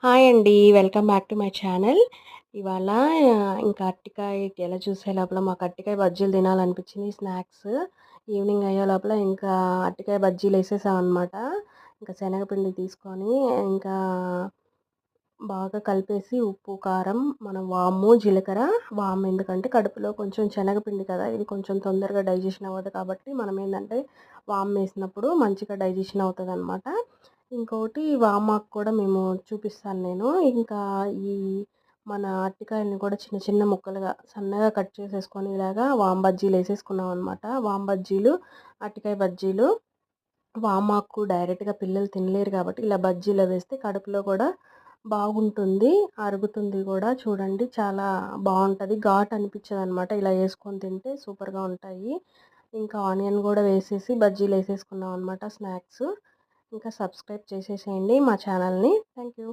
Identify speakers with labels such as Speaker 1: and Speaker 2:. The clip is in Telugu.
Speaker 1: హాయ్ అండి. Welcome back to my channel. ఇవాళ ఇంకా అరటికాయ ఎలా చూసే లోపల మాకు అరటికాయ బజ్జీలు తినాలనిపించింది స్నాక్స్. ఈవినింగ్ అయ్యే లోపల ఇంకా అరటికాయ బజ్జీలేసేసామనమాట. ఇంకా శనగపిండి తీసుకొని ఇంకా బాగా కలిపేసి ఉప్పు, కారం, మనం వాము, జీలకర్ర, వాము ఎందుకంటే కడుపులో కొంచెం శనగపిండి కదా! ఇది కొంచెం తొందరగా డైజెషన్ అవ్వదు కాబట్టి మనం ఏందంటే వామేసినప్పుడు మంచిగా డైజెషన్ అవుతదనమాట. ఇంకోటి వామాకు కూడా మేము చూపిస్తాను నేను. ఇంకా ఈ మన అరటికాయలని కూడా చిన్న చిన్న ముక్కలుగా సన్నగా కట్ చేసేసుకొని ఇలాగా వాము బజ్జీలేసేసుకున్నాం అనమాట. వాము బజ్జీలు, అరటికాయ బజ్జీలు. వామాకు డైరెక్ట్‌గా పిల్లలు తినలేరు కాబట్టి ఇలా బజ్జీలో వేస్తే కడుపులో కూడా బాగుంటుంది. అరుగుతుంది కూడా చూడండి చాలా బావుంటది. ఘాటు అనిపించదనమాట. ఇలా యేసుకొని తింటే సూపర్‌గా ఉంటాయి. ఇంకా ఆనియన్ గూడా వేసేసి బజ్జీలేసేసుకున్నాం అనమాట స్నాక్స్. ఇంకా సబ్స్క్రైబ్ చేసేసేయండి మా ఛానల్‌ని. Thank you.